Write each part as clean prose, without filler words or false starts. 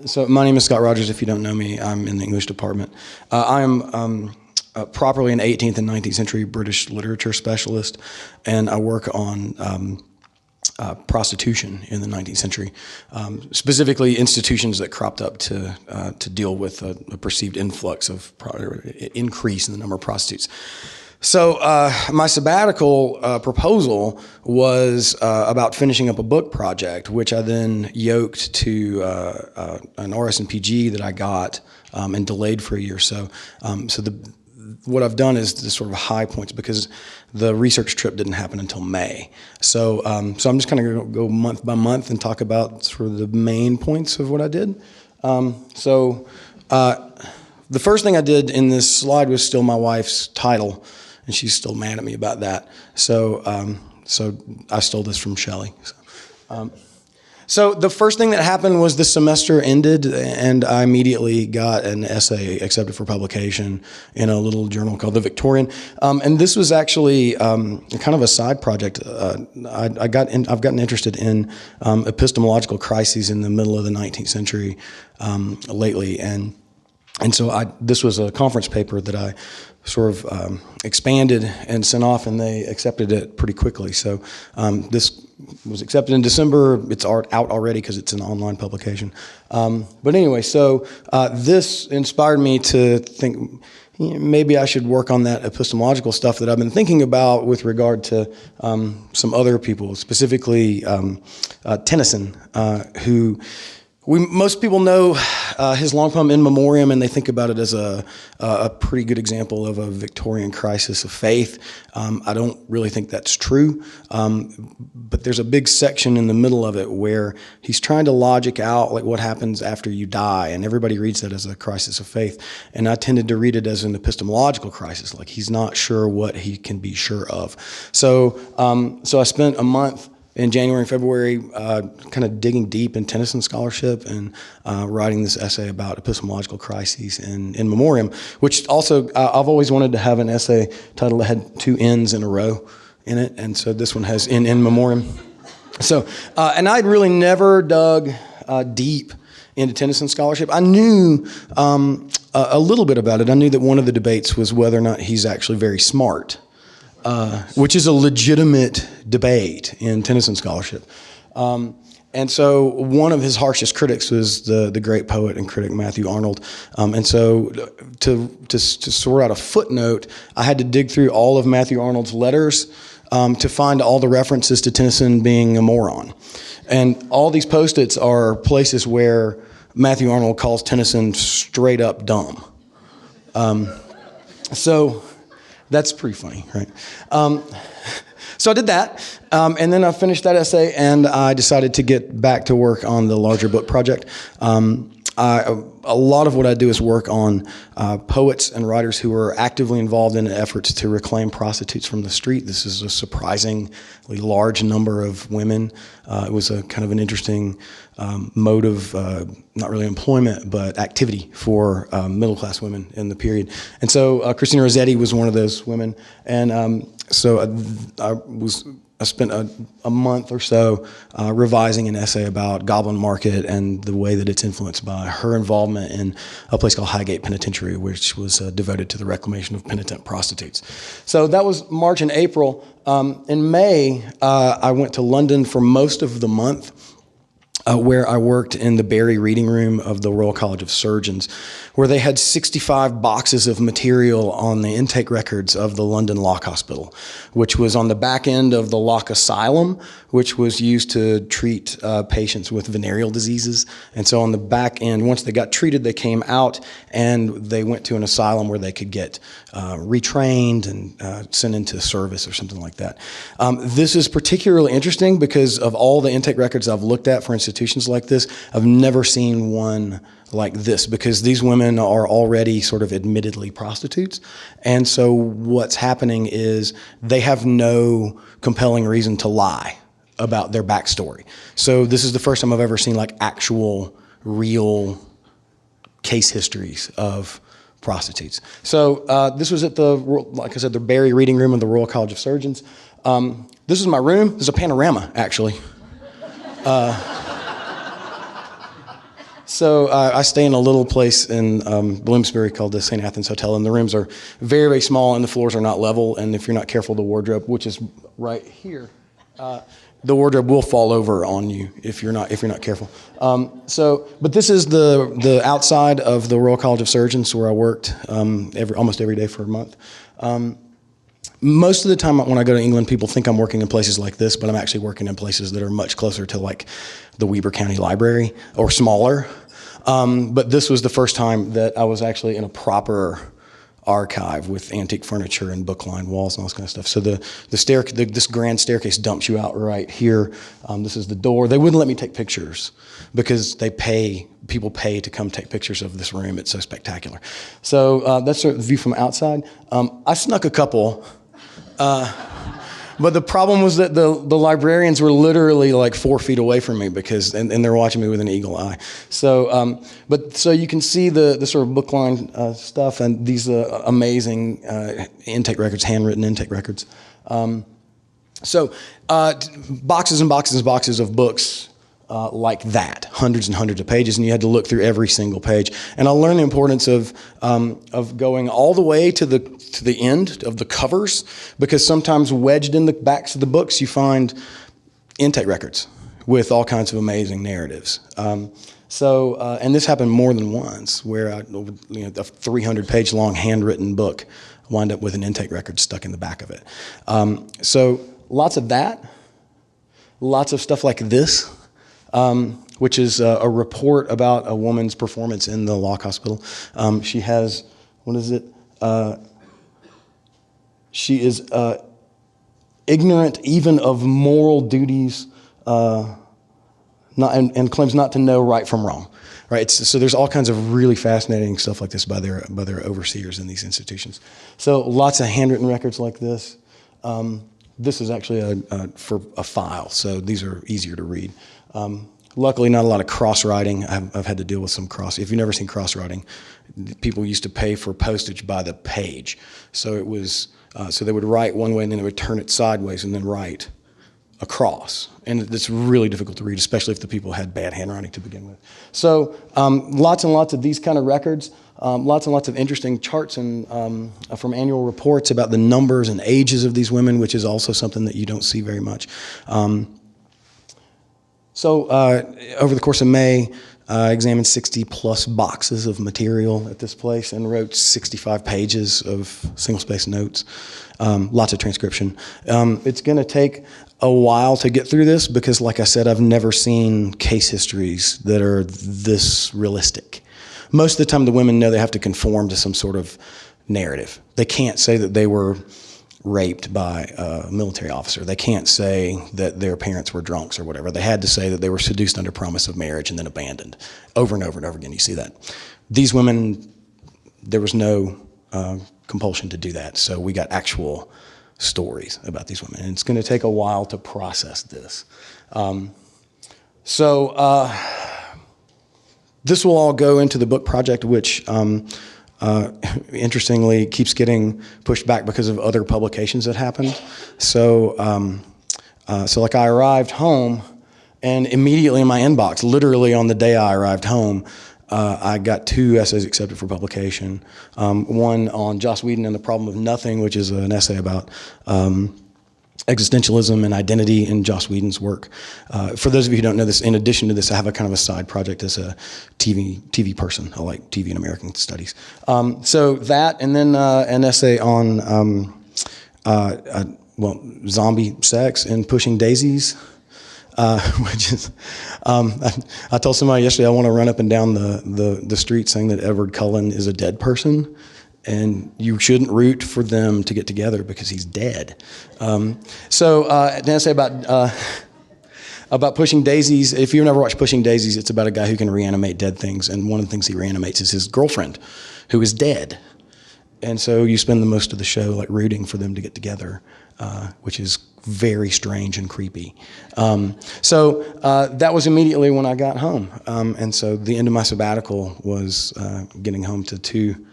So my name is Scott Rogers. If you don't know me, I'm in the English department. I am properly an 18th and 19th century British literature specialist, and I work on prostitution in the 19th century, specifically institutions that cropped up to deal with a perceived influx of increase in the number of prostitutes. So my sabbatical proposal was about finishing up a book project, which I then yoked to an RSNPG that I got and delayed for a year. So what I've done is the sort of high points, because the research trip didn't happen until May. So I'm just kind of going to go month by month and talk about sort of the main points of what I did. The first thing I did in this slide was still my wife's title, and she's still mad at me about that. So I stole this from Shelley. So the first thing that happened was the semester ended, and I immediately got an essay accepted for publication in a little journal called The Victorian. And this was actually kind of a side project. I've gotten interested in epistemological crises in the middle of the 19th century lately, and so this was a conference paper that I sort of expanded and sent off, and they accepted it pretty quickly. So this was accepted in December. It's out already because it's an online publication. But anyway, so this inspired me to think maybe I should work on that epistemological stuff that I've been thinking about with regard to some other people, specifically Tennyson, who most people know his long poem In Memoriam, and they think about it as a pretty good example of a Victorian crisis of faith. I don't really think that's true, but there's a big section in the middle of it where he's trying to logic out like what happens after you die, and everybody reads that as a crisis of faith. And I tended to read it as an epistemological crisis, like he's not sure what he can be sure of. So I spent a month in January and February, kind of digging deep in Tennyson scholarship and writing this essay about epistemological crises in Memoriam, which also, I've always wanted to have an essay title that had two N's in a row in it, and so this one has In Memoriam. So, and I'd really never dug deep into Tennyson scholarship. I knew a little bit about it. I knew that one of the debates was whether or not he's actually very smart. Which is a legitimate debate in Tennyson scholarship. And so one of his harshest critics was the great poet and critic Matthew Arnold. And so to sort out a footnote, I had to dig through all of Matthew Arnold's letters to find all the references to Tennyson being a moron. And all these post-its are places where Matthew Arnold calls Tennyson straight up dumb. So that's pretty funny, right? So I did that, and then I finished that essay, and I decided to get back to work on the larger book project. A lot of what I do is work on poets and writers who are actively involved in efforts to reclaim prostitutes from the street. This is a surprisingly large number of women. It was a kind of an interesting mode of not really employment, but activity for middle-class women in the period. And so Christina Rossetti was one of those women, and so I spent a month or so revising an essay about Goblin Market and the way that it's influenced by her involvement in a place called Highgate Penitentiary, which was devoted to the reclamation of penitent prostitutes. So that was March and April. In May, I went to London for most of the month, where I worked in the Barry Reading Room of the Royal College of Surgeons, where they had 65 boxes of material on the intake records of the London Lock Hospital, which was on the back end of the Lock Asylum, which was used to treat patients with venereal diseases. And so on the back end, once they got treated, they came out and they went to an asylum where they could get retrained and sent into service or something like that. This is particularly interesting because of all the intake records I've looked at for institutions like this, I've never seen one like this, because these women are already sort of admittedly prostitutes. And so what's happening is they have no compelling reason to lie about their backstory. So this is the first time I've ever seen like actual, real case histories of prostitutes. So this was at like I said, the Barry Reading Room of the Royal College of Surgeons. This is my room. This is a panorama, actually. So I stay in a little place in Bloomsbury called the St. Athens Hotel, and the rooms are very, very small, and the floors are not level. And if you're not careful, the wardrobe, which is right here, the wardrobe will fall over on you if you're not careful. But this is the outside of the Royal College of Surgeons, where I worked almost every day for a month. Most of the time when I go to England, people think I'm working in places like this, but I'm actually working in places that are much closer to like the Weber County Library or smaller. But this was the first time that I was actually in a proper archive with antique furniture and book-lined walls and all this kind of stuff. So this grand staircase dumps you out right here. This is the door. They wouldn't let me take pictures because people pay to come take pictures of this room. It's so spectacular. So that's the view from outside. I snuck a couple. But the problem was that the librarians were literally like 4 feet away from me and they're watching me with an eagle eye. So, so you can see the sort of book-lined stuff and these amazing intake records, handwritten intake records. Boxes and boxes and boxes of books like that, hundreds and hundreds of pages, and you had to look through every single page. And I learned the importance of going all the way to the end of the covers, because sometimes wedged in the backs of the books you find intake records with all kinds of amazing narratives. And this happened more than once, where a 300-page long handwritten book wound up with an intake record stuck in the back of it. So lots of that, lots of stuff like this. Which is a report about a woman's performance in the Lock Hospital. She has, what is it? She is ignorant even of moral duties, and claims not to know right from wrong. Right. So there's all kinds of really fascinating stuff like this by their overseers in these institutions. So lots of handwritten records like this. This is actually for a file, so these are easier to read. Luckily, not a lot of cross-writing. I've had to deal with some if you've never seen cross-writing, people used to pay for postage by the page. So it was, so they would write one way and then they would turn it sideways and then write across. And it's really difficult to read, especially if the people had bad handwriting to begin with. So lots and lots of these kind of records, lots and lots of interesting charts and from annual reports about the numbers and ages of these women, which is also something that you don't see very much. Over the course of May, I examined 60-plus boxes of material at this place and wrote 65 pages of single-space notes, lots of transcription. It's going to take a while to get through this because, like I said, I've never seen case histories that are this realistic. Most of the time, the women know they have to conform to some sort of narrative. They can't say that they were raped by a military officer. They can't say that their parents were drunks or whatever. They had to say that they were seduced under promise of marriage and then abandoned. Over and over and over again, you see that. These women, there was no compulsion to do that. So we got actual stories about these women. And it's going to take a while to process this. This will all go into the book project, which interestingly keeps getting pushed back because of other publications that happened. So like I arrived home and immediately in my inbox, literally on the day I arrived home, I got 2 essays accepted for publication. One on Joss Whedon and the Problem of Nothing, which is an essay about existentialism and identity in Joss Whedon's work. For those of you who don't know this, in addition to this, I have a kind of a side project as a TV person. I like TV and American studies. So that, and then an essay on zombie sex and pushing daisies, which is, I told somebody yesterday I want to run up and down the street saying that Edward Cullen is a dead person. And you shouldn't root for them to get together because he's dead. Then I say about Pushing Daisies. If you've never watched Pushing Daisies, it's about a guy who can reanimate dead things. And one of the things he reanimates is his girlfriend, who is dead. And so you spend the most of the show like rooting for them to get together, which is very strange and creepy. That was immediately when I got home. And so the end of my sabbatical was getting home to two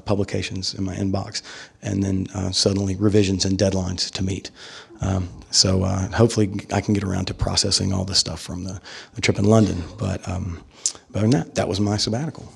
publications in my inbox, and then suddenly revisions and deadlines to meet. So hopefully I can get around to processing all the stuff from the trip in London. But other than that, that was my sabbatical.